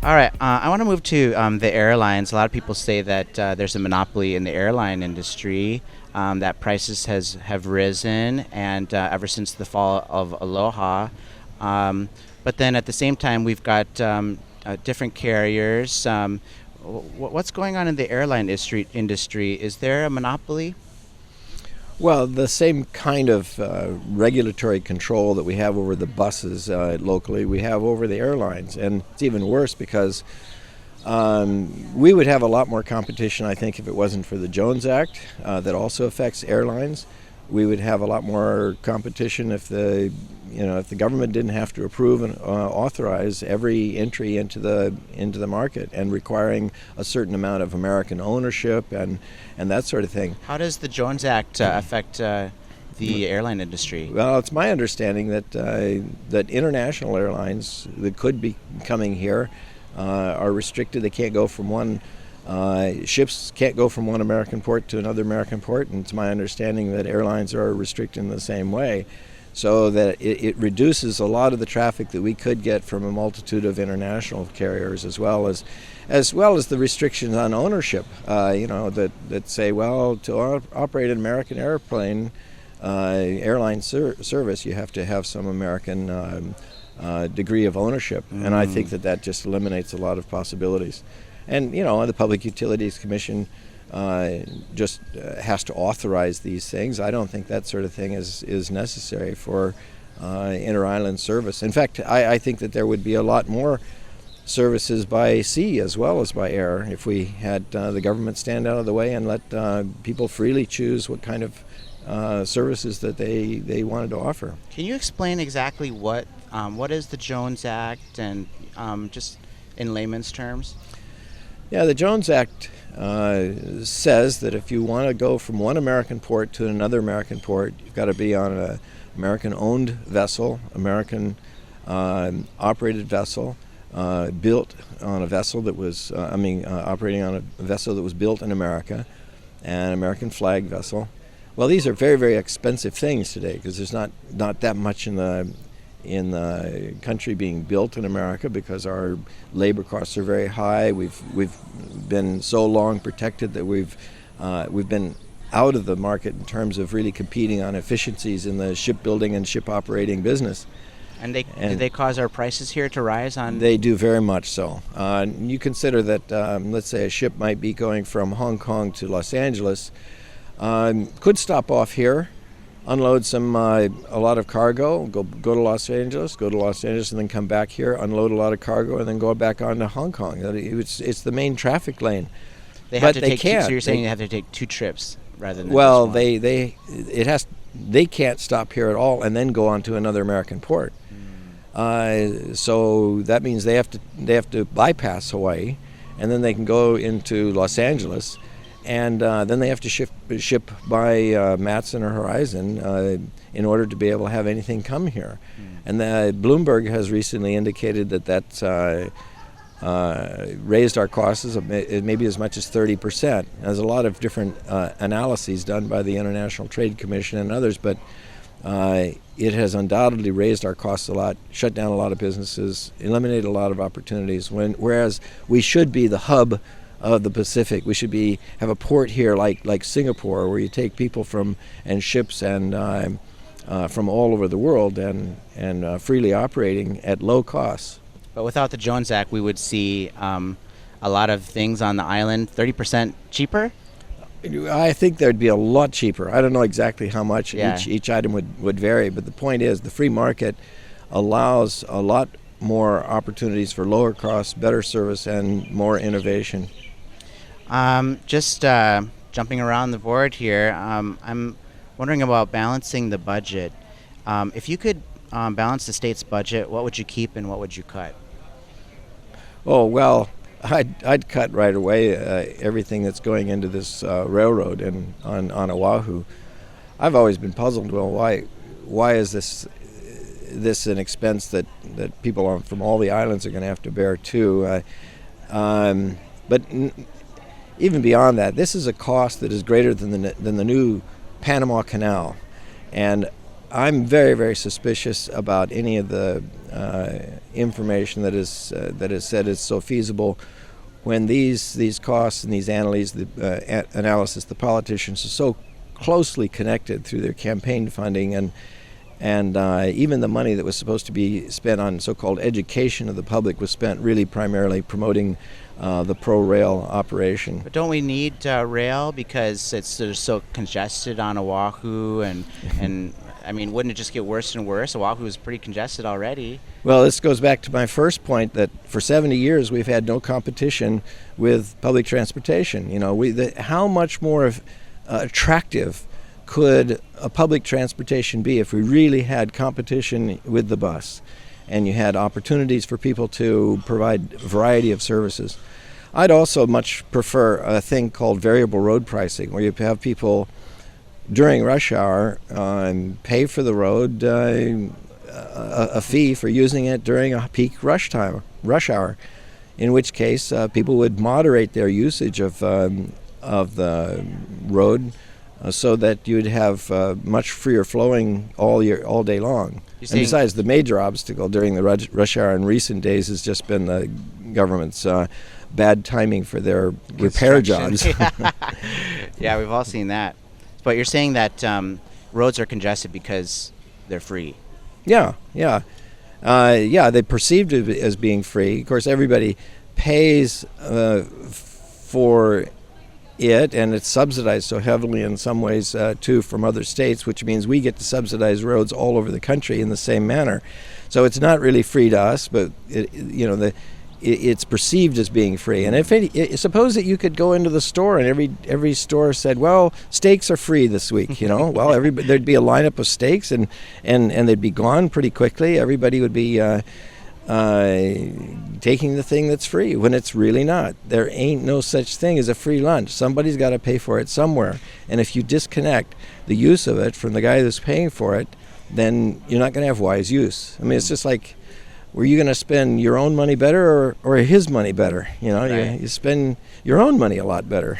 All right, I want to move to the airlines. A lot of people say that there's a monopoly in the airline industry, that prices have risen, and ever since the fall of Aloha. But then at the same time, we've got different carriers. What's going on in the airline industry? Is there a monopoly? Well, the same kind of regulatory control that we have over the buses locally, we have over the airlines. And it's even worse because we would have a lot more competition, I think, if it wasn't for the Jones Act that also affects airlines. We would have a lot more competition if the government didn't have to approve and authorize every entry into the market and requiring a certain amount of American ownership and that sort of thing. How does the Jones Act affect the airline industry? Well, it's my understanding that international airlines that could be coming here are restricted. They can't go from one. Ships can't go from one American port to another American port, and it's my understanding that airlines are restricted in the same way, so that it reduces a lot of the traffic that we could get from a multitude of international carriers, as well as the restrictions on ownership. That say, well, to operate an American airline service, you have to have some American degree of ownership, and I think that just eliminates a lot of possibilities. And, the Public Utilities Commission just has to authorize these things. I don't think that sort of thing is necessary for inter-island service. In fact, I think that there would be a lot more services by sea as well as by air if we had the government stand out of the way and let people freely choose what kind of services that they wanted to offer. Can you explain exactly what is the Jones Act, and just in layman's terms? Yeah, the Jones Act says that if you want to go from one American port to another American port, you've got to be on an American-owned vessel, American-operated vessel, built on a vessel that was, operating on a vessel that was built in America, and an American flag vessel. Well, these are very, very expensive things today because there's not that much in the country being built in America because our labor costs are very high. We've been so long protected that we've been out of the market in terms of really competing on efficiencies in the shipbuilding and ship operating business. And do they cause our prices here to rise? They do very much so. You consider that, let's say a ship might be going from Hong Kong to Los Angeles, could stop off here, unload a lot of cargo, go to Los Angeles, and then come back here, unload a lot of cargo, and then go back on to Hong Kong. It's the main traffic lane. They can't. So you're saying they have to take two trips rather than well, just one. they can't stop here at all and then go on to another American port. So that means they have to bypass Hawaii, and then they can go into Los Angeles. And then they have to ship by Matson or Horizon in order to be able to have anything come here. And Bloomberg has recently indicated that's raised our costs maybe as much as 30%. There's a lot of different analyses done by the International Trade Commission and others, but it has undoubtedly raised our costs a lot, shut down a lot of businesses, eliminated a lot of opportunities, whereas we should be the hub of the Pacific. We should have a port here like Singapore, where you take people and ships and from all over the world and freely operating at low costs. But without the Jones Act, we would see a lot of things on the island 30% cheaper? I think there'd be a lot cheaper. I don't know exactly how much. Yeah. Each item would vary, but the point is the free market allows a lot more opportunities for lower costs, better service, and more innovation. Just jumping around the board here, I'm wondering about balancing the budget. If you could balance the state's budget, what would you keep and what would you cut? Oh, well, I'd cut right away everything that's going into this railroad on Oahu. I've always been puzzled. Well, why is this an expense that people from all the islands are going to have to bear too? But even beyond that, this is a cost that is greater than the new Panama Canal, and I'm very, very suspicious about any of the information that is said is so feasible when these costs and these analysis, the politicians are so closely connected through their campaign funding and even the money that was supposed to be spent on so-called education of the public was spent really primarily promoting the pro-rail operation. But don't we need rail because it's so congested on Oahu and I mean, wouldn't it just get worse and worse? Oahu is pretty congested already. Well, this goes back to my first point that for 70 years we've had no competition with public transportation. You know, how much more attractive could a public transportation be if we really had competition with the bus and you had opportunities for people to provide a variety of services? I'd also much prefer a thing called variable road pricing, where you have people during rush hour pay for the road a fee for using it during a peak rush hour, in which case people would moderate their usage of the road so that you'd have much freer flowing all day long. And besides, the major obstacle during the rush hour in recent days has just been the government's bad timing for their repair jobs. Yeah, we've all seen that. But you're saying that roads are congested because they're free. Yeah. They perceived it as being free. Of course, everybody pays for it, and it's subsidized so heavily in some ways too from other states, which means we get to subsidize roads all over the country in the same manner. So it's not really free to us, but it's perceived as being free. And suppose that you could go into the store and every store said, well, steaks are free this week, you know. Well, there'd be a lineup of steaks and they'd be gone pretty quickly. Everybody would be taking the thing that's free when it's really not. There ain't no such thing as a free lunch. Somebody's got to pay for it somewhere. And if you disconnect the use of it from the guy that's paying for it, then you're not going to have wise use. I mean, it's just like, were you going to spend your own money better or his money better? You know, right. you spend your own money a lot better.